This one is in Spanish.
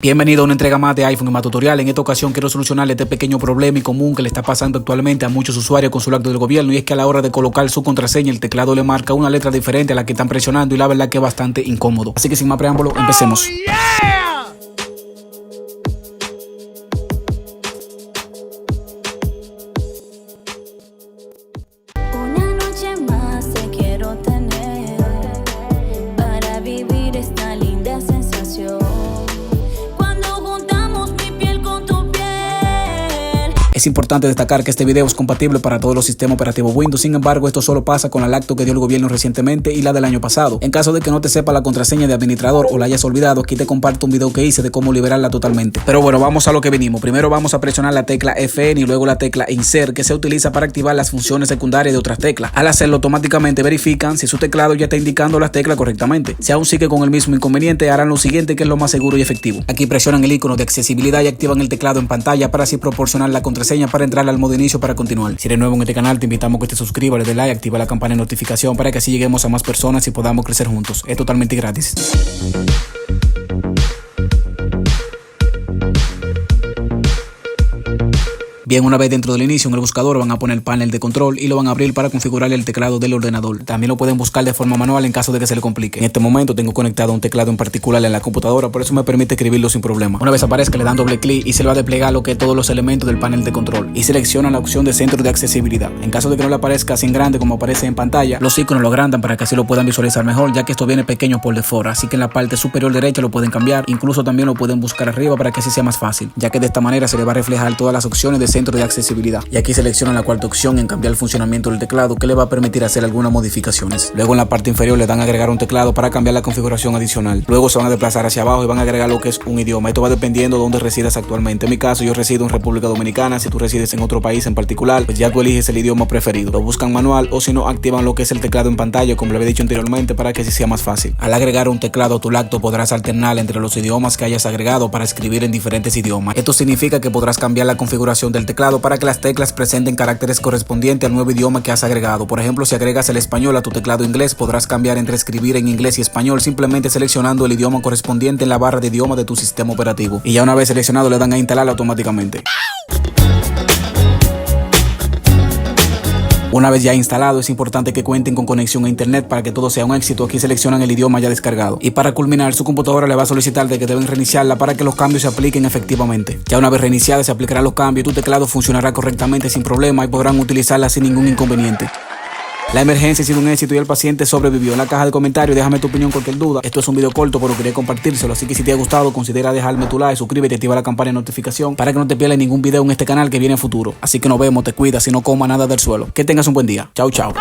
Bienvenido a una entrega más de iPhone y más tutorial. En esta ocasión quiero solucionarle este pequeño problema y común que le está pasando actualmente a muchos usuarios con su acto del gobierno, y es que a la hora de colocar su contraseña el teclado le marca una letra diferente a la que están presionando y la verdad que es bastante incómodo. Así que sin más preámbulo, empecemos. Una noche más te quiero tener para vivir esta linda sensación. Es importante destacar que este video es compatible para todos los sistemas operativos Windows. Sin embargo, esto solo pasa con el acto que dio el gobierno recientemente y la del año pasado. En caso de que no te sepa la contraseña de administrador o la hayas olvidado, aquí te comparto un video que hice de cómo liberarla totalmente. Pero bueno, vamos a lo que venimos. Primero vamos a presionar la tecla FN y luego la tecla Insert, que se utiliza para activar las funciones secundarias de otras teclas. Al hacerlo, automáticamente verifican si su teclado ya está indicando las teclas correctamente. Si aún sigue con el mismo inconveniente, harán lo siguiente, que es lo más seguro y efectivo. Aquí presionan el icono de accesibilidad y activan el teclado en pantalla para así proporcionar la contraseña para entrar al modo inicio para continuar. Si eres nuevo en este canal, te invitamos a que te suscribas, le des like, activa la campana de notificación para que así lleguemos a más personas y podamos crecer juntos. Es totalmente gratis. Bien, una vez dentro del inicio, en el buscador van a poner panel de control y lo van a abrir para configurar el teclado del ordenador. También lo pueden buscar de forma manual en caso de que se le complique. En este momento tengo conectado un teclado en particular en la computadora, por eso me permite escribirlo sin problema. Una vez aparezca, le dan doble clic y se le va a desplegar lo que es todos los elementos del panel de control y selecciona la opción de centro de accesibilidad. En caso de que no le aparezca así en grande como aparece en pantalla, los iconos lo agrandan para que así lo puedan visualizar mejor, ya que esto viene pequeño por default, así que en la parte superior derecha lo pueden cambiar, incluso también lo pueden buscar arriba para que así sea más fácil, ya que de esta manera se le va a reflejar todas las opciones de centro de accesibilidad. Y aquí seleccionan la cuarta opción en cambiar el funcionamiento del teclado, que le va a permitir hacer algunas modificaciones. Luego en la parte inferior le dan a agregar un teclado para cambiar la configuración adicional. Luego se van a desplazar hacia abajo y van a agregar lo que es un idioma. Esto va dependiendo de dónde residas actualmente. En mi caso, yo resido en República Dominicana. Si tú resides en otro país en particular, pues ya tú eliges el idioma preferido. Lo buscan manual o si no, activan lo que es el teclado en pantalla, como le había dicho anteriormente, para que así sea más fácil. Al agregar un teclado a tu laptop podrás alternar entre los idiomas que hayas agregado para escribir en diferentes idiomas. Esto significa que podrás cambiar la configuración del teclado para que las teclas presenten caracteres correspondientes al nuevo idioma que has agregado. Por ejemplo, si agregas el español a tu teclado inglés, podrás cambiar entre escribir en inglés y español simplemente seleccionando el idioma correspondiente en la barra de idioma de tu sistema operativo. Y ya una vez seleccionado le dan a instalar automáticamente. Una vez ya instalado, es importante que cuenten con conexión a internet para que todo sea un éxito. Aquí seleccionan el idioma ya descargado. Y para culminar, su computadora le va a solicitar de que deben reiniciarla para que los cambios se apliquen efectivamente. Ya una vez reiniciada, se aplicarán los cambios y tu teclado funcionará correctamente sin problema y podrán utilizarla sin ningún inconveniente. La emergencia ha sido un éxito y el paciente sobrevivió. En la caja de comentarios déjame tu opinión, cualquier duda. Esto es un video corto, pero quería compartírselo, así que si te ha gustado, considera dejarme tu like, suscríbete y activa la campana de notificación para que no te pierdas ningún video en este canal que viene en futuro. Así que nos vemos, te cuidas y no comas nada del suelo. Que tengas un buen día. Chao, chao.